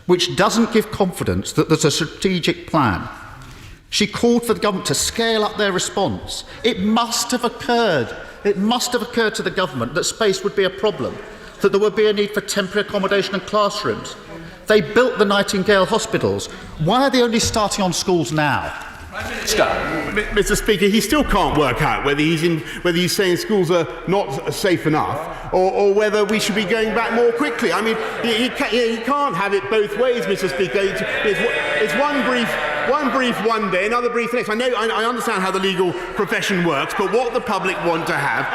which doesn't give confidence that there's a strategic plan. She called for the government to scale up their response. It must have occurred. It must have occurred to the government that space would be a problem, that there would be a need for temporary accommodation and classrooms. They built the Nightingale hospitals. Why are they only starting on schools now? Mr. Speaker, he still can't work out whether he's saying schools are not safe enough or whether we should be going back more quickly. I mean, he can't have it both ways, Mr. Speaker. It's one brief one day, another brief the next. I understand how the legal profession works, but what the public want to have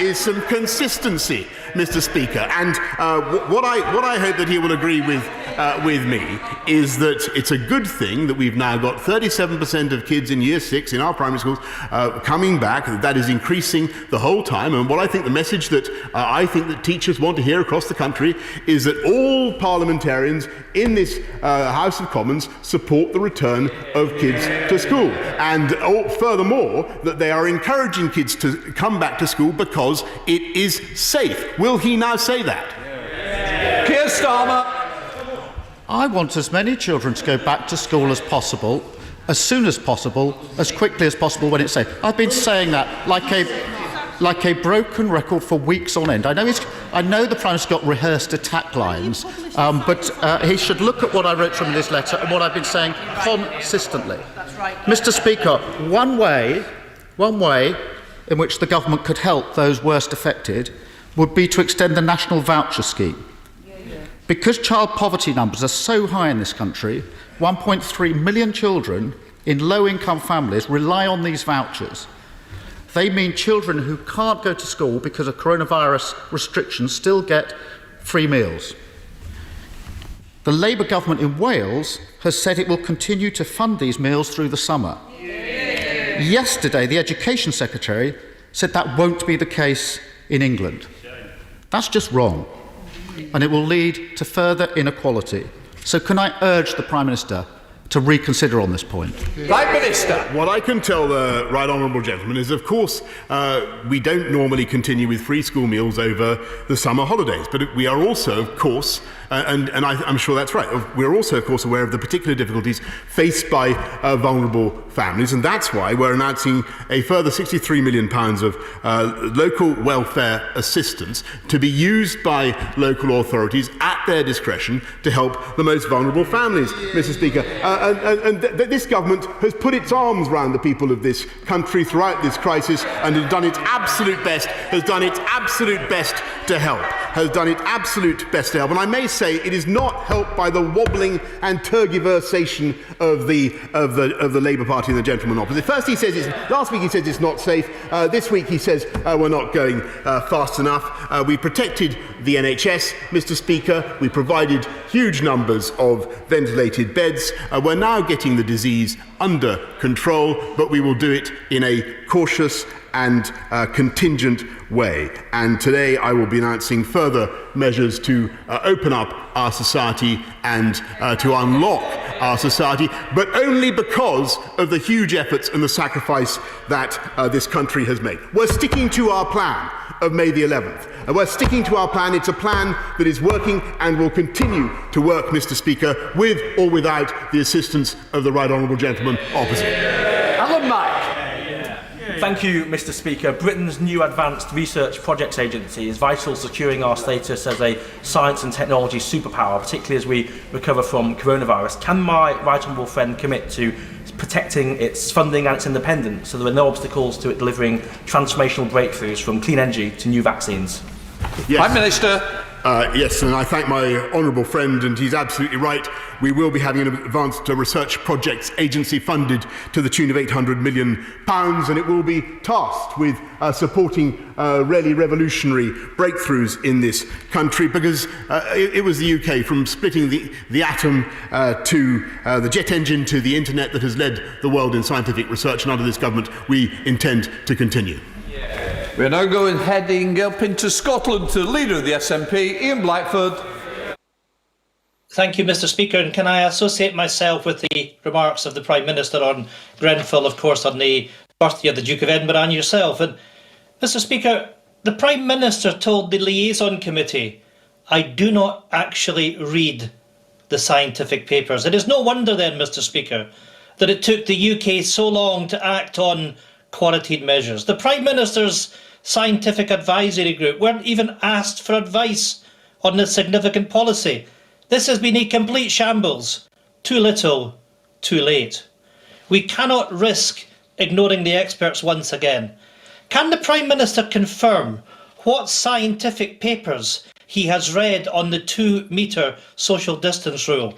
is some consistency, Mr. Speaker. And what I hope that he will agree with me is that it's a good thing that we've now got 37% of kids in year 6 in our primary schools coming back. That is increasing the whole time. And what I think the message that I think that teachers want to hear across the country is that all parliamentarians in this House of Commons support the return of kids to school. And furthermore, that they are encouraging kids to come back to school because it is safe. Will he now say that? Keir Starmer. I want as many children to go back to school as possible, as soon as possible, as quickly as possible when it's safe. I've been saying that like a broken record for weeks on end. I know the Prime Minister's got rehearsed attack lines, but he should look at what I wrote from this letter and what I've been saying consistently. Mr. Speaker, one way in which the government could help those worst affected would be to extend the national voucher scheme. Because child poverty numbers are so high in this country, 1.3 million children in low-income families rely on these vouchers. They mean children who can't go to school because of coronavirus restrictions still get free meals. The Labour government in Wales has said it will continue to fund these meals through the summer. Yesterday, the Education Secretary said that won't be the case in England. That's just wrong, and it will lead to further inequality. So can I urge the Prime Minister to reconsider on this point? Prime Minister. What I can tell the right honourable gentleman is, of course, we don't normally continue with free school meals over the summer holidays, but we are also, of course, and I'm sure that's right, we're also, of course, aware of the particular difficulties faced by vulnerable families, and that's why we're announcing a further £63 million of local welfare assistance to be used by local authorities at their discretion to help the most vulnerable families, Mr. Speaker. This government has put its arms round the people of this country throughout this crisis and has done its absolute best to help. And I may say it is not helped by the wobbling and tergiversation of the Labour Party and the gentleman opposite. First last week he says it's not safe. This week he says we're not going fast enough. We protected the NHS, Mr. Speaker. We provided huge numbers of ventilated beds. We're now getting the disease under control, but we will do it in a cautious and contingent way. And today I will be announcing further measures to open up our society and to unlock our society, but only because of the huge efforts and the sacrifice that this country has made. We're sticking to our plan of May the 11th. And we're sticking to our plan. It's a plan that is working and will continue to work, Mr. Speaker, with or without the assistance of the right honourable gentleman opposite. Alan Mack. Thank you, Mr. Speaker. Britain's new Advanced Research Projects Agency is vital to securing our status as a science and technology superpower, particularly as we recover from coronavirus. Can my right honourable friend commit to protecting its funding and its independence so there are no obstacles to it delivering transformational breakthroughs from clean energy to new vaccines? Yes. Prime Minister. Yes, and I thank my honourable friend, and he's absolutely right. We will be having an Advanced Research Projects Agency funded to the tune of £800 million, and it will be tasked with supporting really revolutionary breakthroughs in this country, because it was the UK, from splitting the atom to the jet engine to the internet, that has led the world in scientific research, and under this government we intend to continue. We're now heading up into Scotland to the Leader of the SNP, Ian Blackford. Thank you, Mr. Speaker. And can I associate myself with the remarks of the Prime Minister on Grenfell, of course, on the birthday of the Duke of Edinburgh, and yourself. And Mr. Speaker, the Prime Minister told the Liaison Committee I do not actually read the scientific papers. It is no wonder then, Mr. Speaker, that it took the UK so long to act on quarantine measures. The Prime Minister's scientific advisory group weren't even asked for advice on this significant policy. This has been a complete shambles. Too little, too late. We cannot risk ignoring the experts once again. Can the Prime Minister confirm what scientific papers he has read on the 2-metre social distance rule?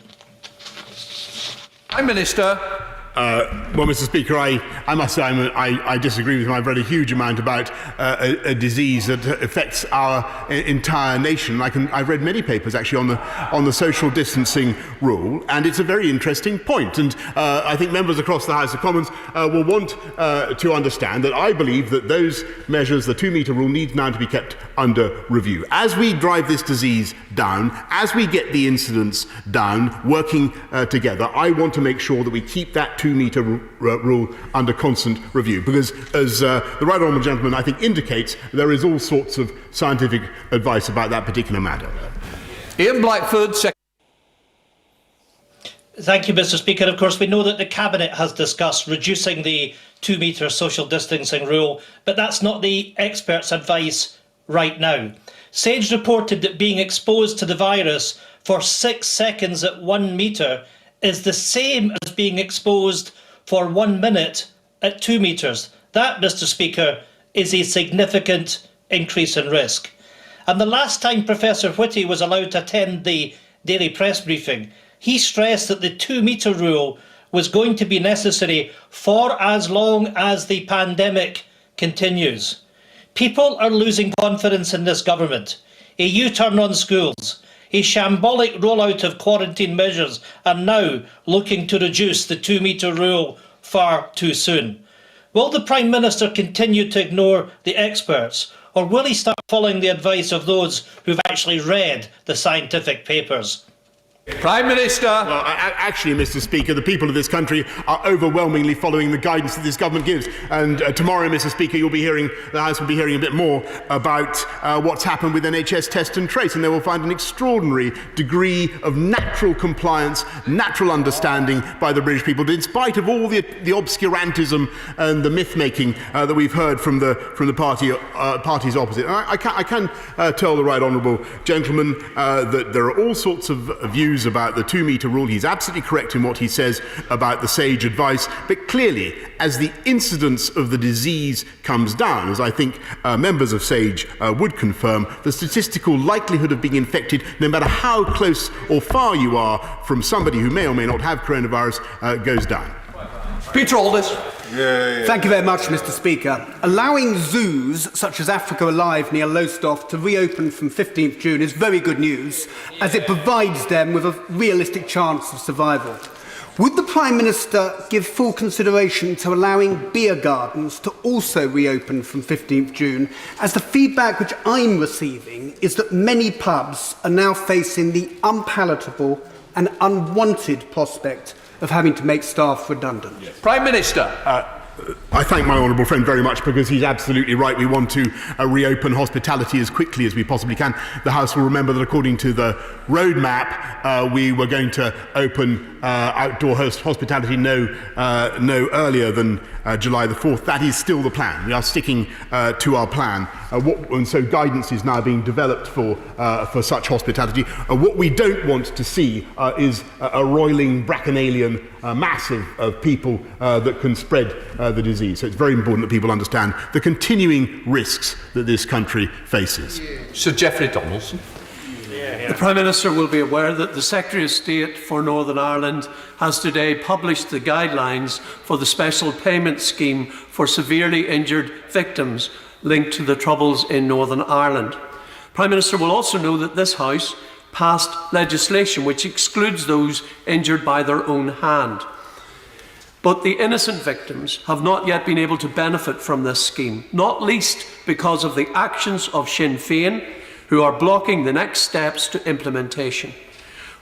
Prime Minister. Well, Mr. Speaker, I must say I disagree with him. I've read a huge amount about a disease that affects our entire nation. I've read many papers actually on the social distancing rule, and it's a very interesting point. And I think members across the House of Commons will want to understand that I believe that those measures, the 2-metre rule, needs now to be kept under review. As we drive this disease down, as we get the incidence down, working together, I want to make sure that we keep that 2-metre rule under constant review, because as the right honourable gentleman I think indicates, there is all sorts of scientific advice about that particular matter. Ian Blackford. Thank you, Mr. Speaker. Of course, we know that the Cabinet has discussed reducing the 2-metre social distancing rule, but that's not the experts' advice right now. SAGE reported that being exposed to the virus for 6 seconds at 1 metre is the same as being exposed for 1 minute at 2 metres. That, Mr. Speaker, is a significant increase in risk. And the last time Professor Whitty was allowed to attend the daily press briefing, he stressed that the 2-metre rule was going to be necessary for as long as the pandemic continues. People are losing confidence in this government. A U-turn on schools, a shambolic rollout of quarantine measures, and now looking to reduce the 2-metre rule far too soon. Will the Prime Minister continue to ignore the experts, or will he start following the advice of those who've actually read the scientific papers? Prime Minister. Well, actually, Mr. Speaker, the people of this country are overwhelmingly following the guidance that this government gives. And tomorrow, Mr. Speaker, the House will be hearing a bit more about what's happened with NHS Test and Trace, and they will find an extraordinary degree of natural compliance, natural understanding by the British people, in spite of all the obscurantism and the myth-making that we've heard from the parties opposite. And I can tell the right honourable gentleman that there are all sorts of views about the 2-metre rule. He's absolutely correct in what he says about the SAGE advice, but clearly, as the incidence of the disease comes down, as I think members of SAGE would confirm, the statistical likelihood of being infected, no matter how close or far you are from somebody who may or may not have coronavirus, goes down. Peter Aldis. Thank you very much, Mr. Speaker. Allowing zoos such as Africa Alive near Lowestoft to reopen from 15th June is very good news, as it provides them with a realistic chance of survival. Would the Prime Minister give full consideration to allowing beer gardens to also reopen from 15th June, as the feedback which I'm receiving is that many pubs are now facing the unpalatable and unwanted prospect of having to make staff redundant? Prime Minister. I thank my honourable friend very much, because he's absolutely right. We want to reopen hospitality as quickly as we possibly can. The House will remember that according to the roadmap, we were going to open outdoor hospitality no earlier than July the 4th. That is still the plan. We are sticking to our plan. And so guidance is now being developed for such hospitality. What we don't want to see is a roiling bacchanalian mass of people that can spread the disease. So it's very important that people understand the continuing risks that this country faces. Sir Geoffrey Donaldson. The Prime Minister will be aware that the Secretary of State for Northern Ireland has today published the guidelines for the special payment scheme for severely injured victims linked to the troubles in Northern Ireland. Prime Minister will also know that this House passed legislation which excludes those injured by their own hand. But the innocent victims have not yet been able to benefit from this scheme, not least because of the actions of Sinn Féin, who are blocking the next steps to implementation.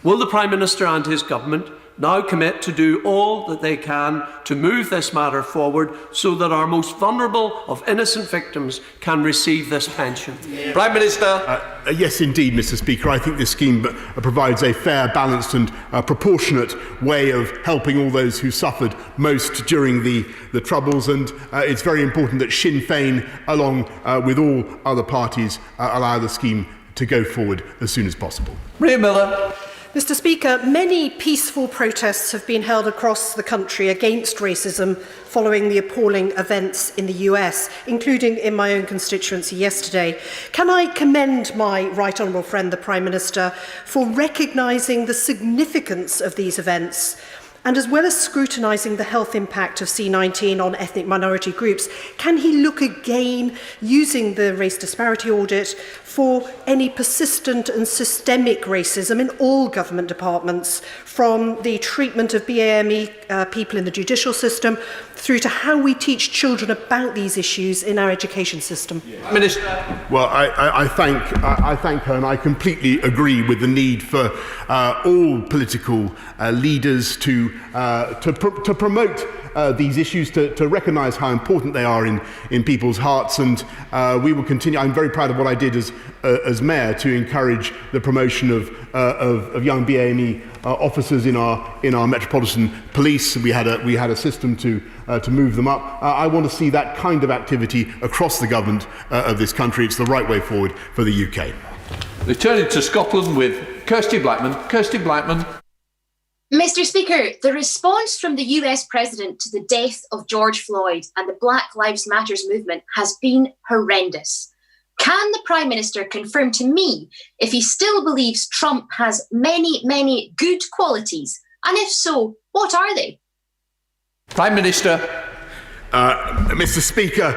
Will the Prime Minister and his government now commit to do all that they can to move this matter forward so that our most vulnerable of innocent victims can receive this pension? Prime Minister. Yes, indeed, Mr. Speaker. I think this scheme provides a fair, balanced and proportionate way of helping all those who suffered most during the Troubles, and it's very important that Sinn Féin, along with all other parties, allow the scheme to go forward as soon as possible. Ria Miller. Mr. Speaker, many peaceful protests have been held across the country against racism following the appalling events in the US, including in my own constituency yesterday. Can I commend my right honourable friend, the Prime Minister, for recognising the significance of these events? And as well as scrutinising the health impact of C19 on ethnic minority groups, can he look again, using the race disparity audit, for any persistent and systemic racism in all government departments, from the treatment of BAME people in the judicial system through to how we teach children about these issues in our education system? Minister. Well, I thank her, and I completely agree with the need for all political leaders to promote these issues, to recognise how important they are in people's hearts, and we will continue. I'm very proud of what I did as mayor to encourage the promotion of young BAME officers in our metropolitan police. We had a system to move them up. I want to see that kind of activity across the government of this country. It's the right way forward for the UK. Returning to Scotland with Kirsty Blackman. Kirsty Blackman. Mr. Speaker, the response from the US President to the death of George Floyd and the Black Lives Matter movement has been horrendous. Can the Prime Minister confirm to me if he still believes Trump has many, many good qualities? And if so, what are they? Prime Minister. Mr. Speaker,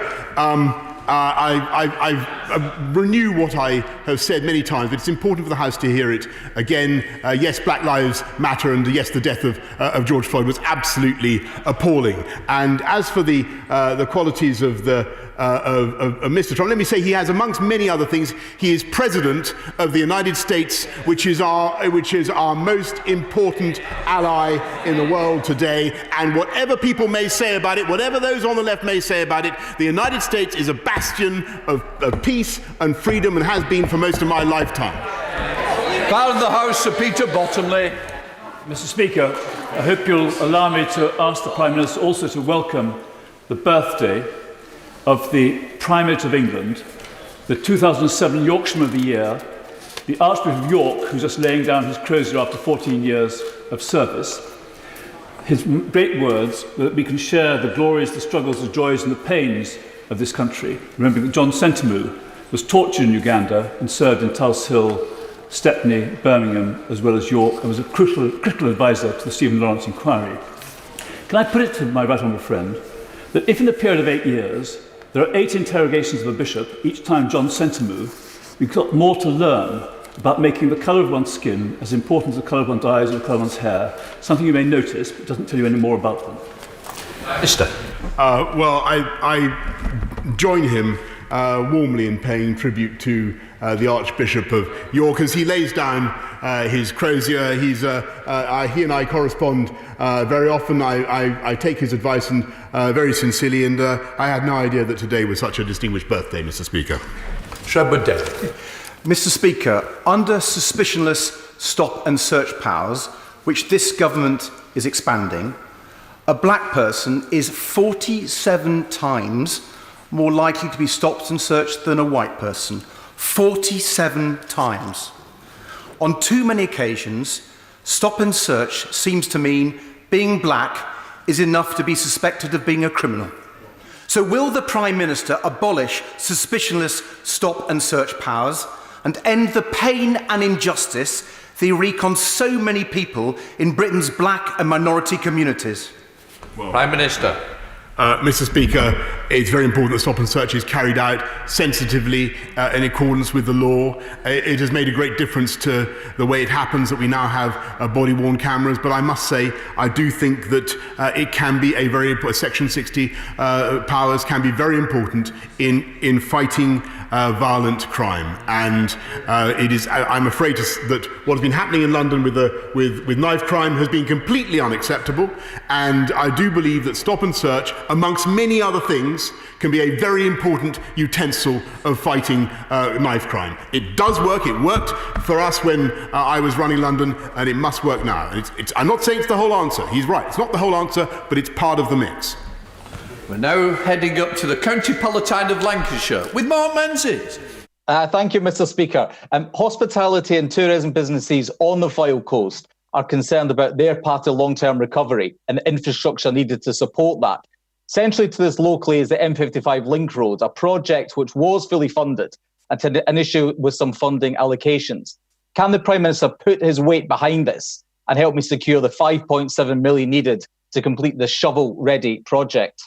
I renew what I have said many times, but it's important for the House to hear it again. Yes, Black Lives Matter, and yes, the death of George Floyd was absolutely appalling. And as for the qualities of Mr. Trump, let me say he has, amongst many other things, he is President of the United States, which is our most important ally in the world today. And whatever people may say about it, whatever those on the left may say about it, the United States is a bastion of peace and freedom, and has been for most of my lifetime. Power of the House, Sir Peter Bottomley. Mr. Speaker, I hope you'll allow me to ask the Prime Minister also to welcome the birthday of the Primate of England, the 2007 Yorkshireman of the Year, the Archbishop of York, who's just laying down his crozier after 14 years of service. His great words that we can share the glories, the struggles, the joys and the pains of this country. Remembering that John Sentamu was tortured in Uganda and served in Tulse Hill, Stepney, Birmingham, as well as York, and was a critical advisor to the Stephen Lawrence inquiry. Can I put it to my right honourable friend that if in the period of 8 years there are 8 interrogations of a bishop, each time John Sentamu, we've got more to learn about making the colour of one's skin as important as the colour of one's eyes or the colour of one's hair, something you may notice but doesn't tell you any more about them. Minister. Well, I join him warmly in paying tribute to the Archbishop of York as he lays down his crozier. He and I correspond very often. I take his advice and very sincerely, and I had no idea that today was such a distinguished birthday, Mr. Speaker. Sherwood Day. Mr. Speaker, under suspicionless stop and search powers, which this government is expanding, a black person is 47 times more likely to be stopped and searched than a white person. 47 times. On too many occasions, stop and search seems to mean being black is enough to be suspected of being a criminal. So will the Prime Minister abolish suspicionless stop and search powers and end the pain and injustice they wreak on so many people in Britain's black and minority communities? Well, Prime Minister. Mr. Speaker, it's very important that stop and search is carried out sensitively in accordance with the law. It has made a great difference to the way it happens that we now have body-worn cameras, but I must say I do think that it can be a very Section 60 powers can be very important in fighting violent crime. And I'm afraid that what has been happening in London with knife crime has been completely unacceptable. And I do believe that stop and search, amongst many other things, can be a very important utensil of fighting knife crime. It does work. It worked for us when I was running London, and it must work now. I'm not saying it's the whole answer. He's right. It's not the whole answer, but it's part of the mix. We're now heading up to the County Palatine of Lancashire with Mark Menzies. Thank you, Mr. Speaker. Hospitality and tourism businesses on the Fylde Coast are concerned about their part of long-term recovery and the infrastructure needed to support that. Centrally to this locally is the M55 Link Road, a project which was fully funded and had an issue with some funding allocations. Can the Prime Minister put his weight behind this and help me secure the £5.7 million needed to complete the shovel-ready project?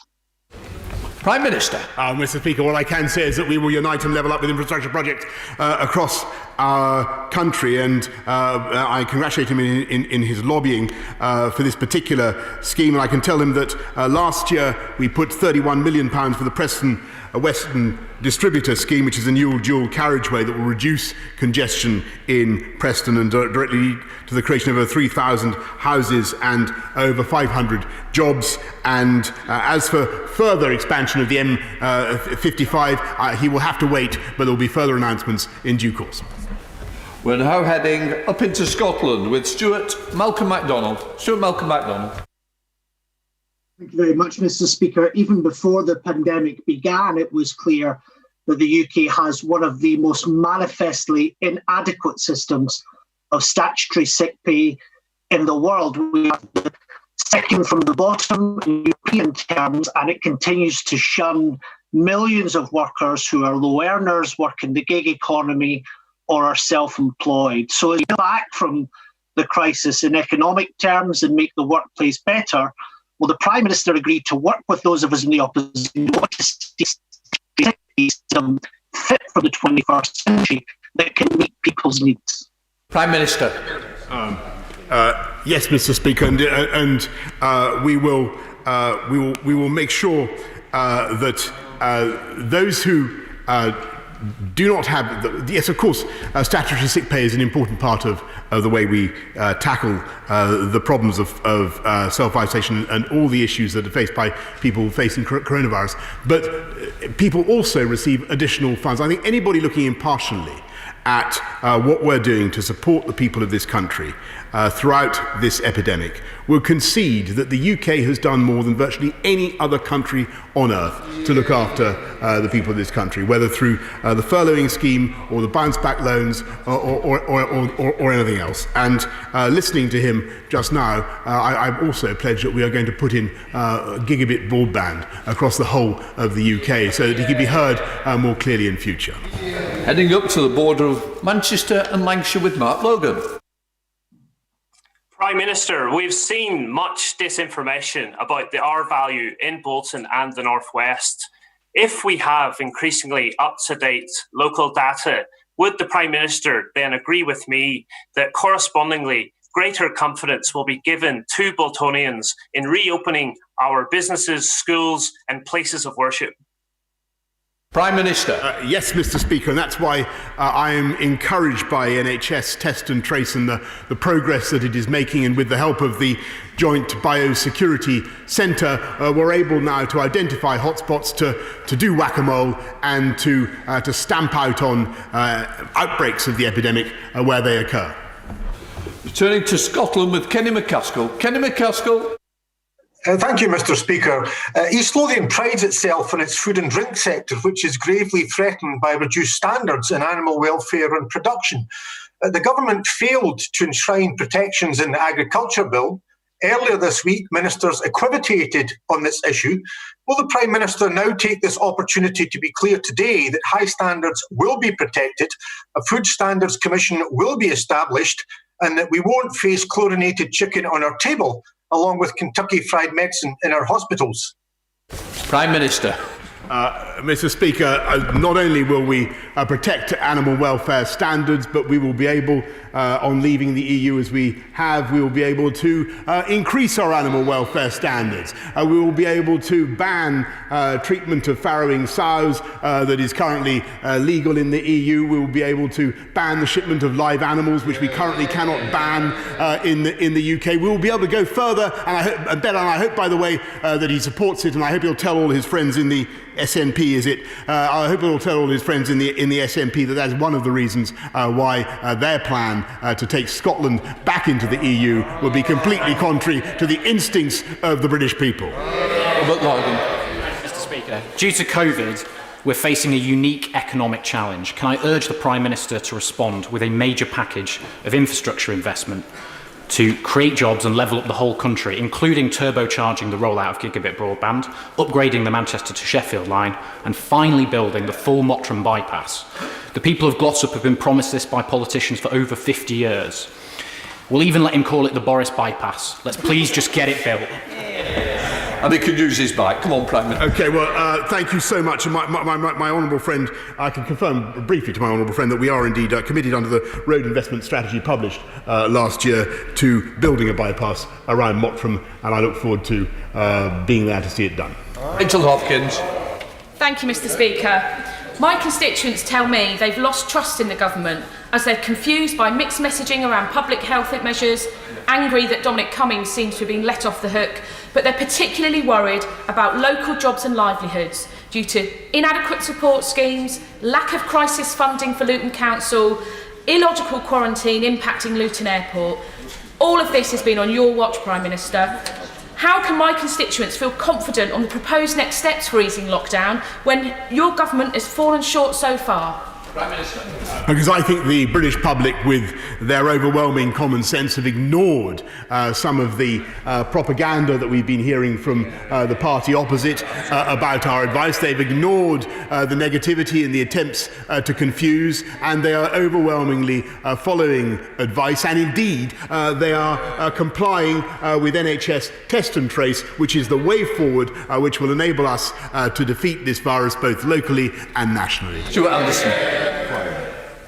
Prime Minister. Mr. Speaker, what I can say is that we will unite and level up with infrastructure projects across our country, and I congratulate him in his lobbying for this particular scheme. And I can tell him that last year we put £31 million for the Preston Western Distributor Scheme, which is a new dual carriageway that will reduce congestion in Preston and directly lead to the creation of over 3,000 houses and over 500 jobs. And as for further expansion of the M55, he will have to wait, but there will be further announcements in due course. We're now heading up into Scotland with Stuart Malcolm MacDonald. Stuart Malcolm MacDonald. Thank you very much, Mr. Speaker. Even before the pandemic began, it was clear that the UK has one of the most manifestly inadequate systems of statutory sick pay in the world. We have the second from the bottom in European terms, and it continues to shun millions of workers who are low earners, work in the gig economy, or are self-employed. So as we come back from the crisis in economic terms and make the workplace better, well, the Prime Minister agreed to work with those of us in the opposition to see a system fit for the 21st century that can meet people's needs. Prime Minister. Yes, Mr. Speaker, and we will make sure that those who do not have, yes, of course, statutory sick pay is an important part of the way we tackle the problems of self-isolation and all the issues that are faced by people facing coronavirus. But people also receive additional funds. I think anybody looking impartially at what we're doing to support the people of this country throughout this epidemic will concede that the UK has done more than virtually any other country on earth to look after the people of this country, whether through the furloughing scheme or the bounce back loans or anything else. And listening to him just now, I've also pledged that we are going to put in gigabit broadband across the whole of the UK so that he can be heard more clearly in future. Heading up to the border of Manchester and Lancashire with Mark Logan. Prime Minister, we've seen much disinformation about the R value in Bolton and the Northwest. If we have increasingly up-to-date local data, would the Prime Minister then agree with me that correspondingly greater confidence will be given to Boltonians in reopening our businesses, schools and places of worship? Prime Minister. Yes, Mr. Speaker, and that's why I am encouraged by NHS Test and Trace and the progress that it is making, and with the help of the Joint Biosecurity Centre, we're able now to identify hotspots, to do whack-a-mole and to stamp out on outbreaks of the epidemic where they occur. Returning to Scotland with Kenny McCaskill. Kenny McCaskill. Thank you, Mr. Speaker. East Lothian prides itself on its food and drink sector, which is gravely threatened by reduced standards in animal welfare and production. The government failed to enshrine protections in the Agriculture Bill. Earlier this week, ministers equivocated on this issue. Will the Prime Minister now take this opportunity to be clear today that high standards will be protected, a Food Standards Commission will be established, and that we won't face chlorinated chicken on our table, along with Kentucky Fried Medicine in our hospitals? Prime Minister. Mr. Speaker, not only will we protect animal welfare standards, but we will be able, on leaving the EU as we have, we will be able to increase our animal welfare standards. We will be able to ban treatment of farrowing sows that is currently legal in the EU. We will be able to ban the shipment of live animals, which we currently cannot ban in the UK. We will be able to go further, and I hope, by the way, that he supports it, and I hope he'll tell all his friends in the SNP, I hope he'll tell all his friends in the SNP that is one of the reasons why their plan to take Scotland back into the EU will be completely contrary to the instincts of the British people. Mr. Speaker, due to COVID, we're facing a unique economic challenge. Can I urge the Prime Minister to respond with a major package of infrastructure investment to create jobs and level up the whole country, including turbocharging the rollout of gigabit broadband, upgrading the Manchester to Sheffield line, and finally building the full Mottram bypass? The people of Glossop have been promised this by politicians for over 50 years. We'll even let him call it the Boris bypass. Let's please just get it built. And he can use his bike. Come on, Prime Minister. OK, well, thank you so much. And my honourable friend, I can confirm briefly to my honourable friend that we are indeed committed under the road investment strategy published last year to building a bypass around Mottram, and I look forward to being there to see it done. Rachel Hopkins. Thank you, Mr. Speaker. My constituents tell me they've lost trust in the government as they're confused by mixed messaging around public health measures, angry that Dominic Cummings seems to have been let off the hook, but they're particularly worried about local jobs and livelihoods due to inadequate support schemes, lack of crisis funding for Luton Council, illogical quarantine impacting Luton Airport. All of this has been on your watch, Prime Minister. How can my constituents feel confident on the proposed next steps for easing lockdown when your government has fallen short so far? Prime Minister. Because I think the British public, with their overwhelming common sense, have ignored some of the propaganda that we've been hearing from the party opposite about our advice. They've ignored the negativity and the attempts to confuse, and they are overwhelmingly following advice, and indeed they are complying with NHS test and trace, which is the way forward which will enable us to defeat this virus both locally and nationally. Stuart Anderson.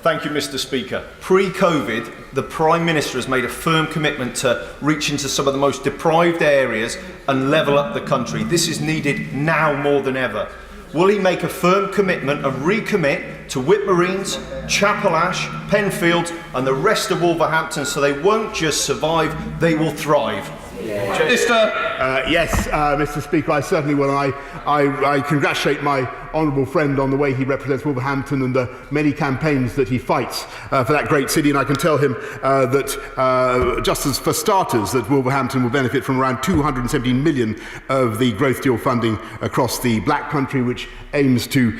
Thank you, Mr. Speaker. Pre-COVID, the Prime Minister has made a firm commitment to reach into some of the most deprived areas and level up the country. This is needed now more than ever. Will he make a firm commitment and recommit to Whitmarines, Chapel Ash, Penfield and the rest of Wolverhampton so they won't just survive, they will thrive? Yes, Mr. Speaker, I certainly will. I congratulate my honourable friend on the way he represents Wolverhampton and the many campaigns that he fights for that great city. And I can tell him that, just as for starters, that Wolverhampton will benefit from around 217 million of the growth deal funding across the Black Country, which aims to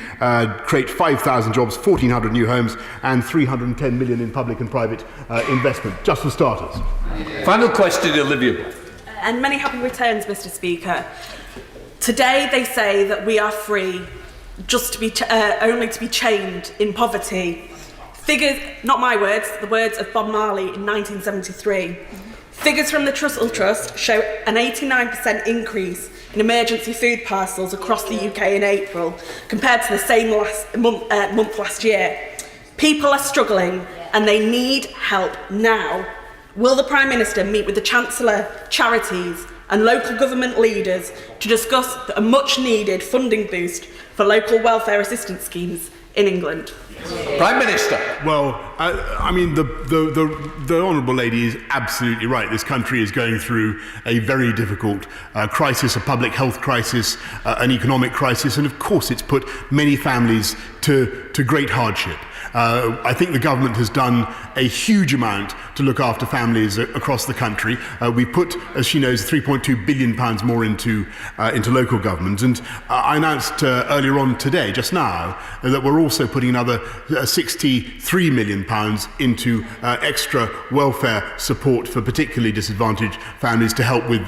create 5,000 jobs, 1,400 new homes, and 310 million in public and private investment, just for starters. Final question, Olivia. And many happy returns, Mr. Speaker. Today they say that we are free, just to be only to be chained in poverty. Figures, not my words, the words of Bob Marley in 1973. Figures from the Trussell Trust show an 89% increase in emergency food parcels across the UK in April compared to the same month last year. People are struggling and they need help now. Will the Prime Minister meet with the Chancellor, charities and local government leaders to discuss a much-needed funding boost for local welfare assistance schemes in England? Prime Minister. Well, I mean, the honourable lady is absolutely right. This country is going through a very difficult crisis, a public health crisis, an economic crisis, and of course it's put many families to great hardship. I think the government has done a huge amount to look after families across the country. We put, as she knows, £3.2 billion more into local government. And I announced earlier on today, just now, that we're also putting another £63 million into extra welfare support for particularly disadvantaged families to help with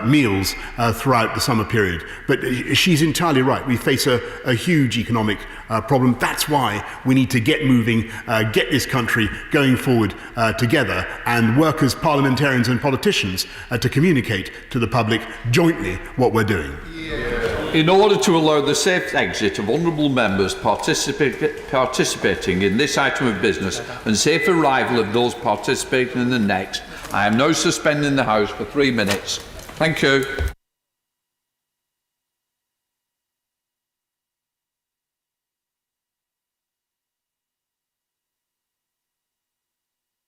meals throughout the summer period. But she's entirely right. We face a huge economic problem. That's why we need to get moving, get this country going forward together, and work as parliamentarians and politicians to communicate to the public jointly what we're doing. In order to allow the safe exit of honourable members participating in this item of business and safe arrival of those participating in the next, I am now suspending the House for 3 minutes. Thank you.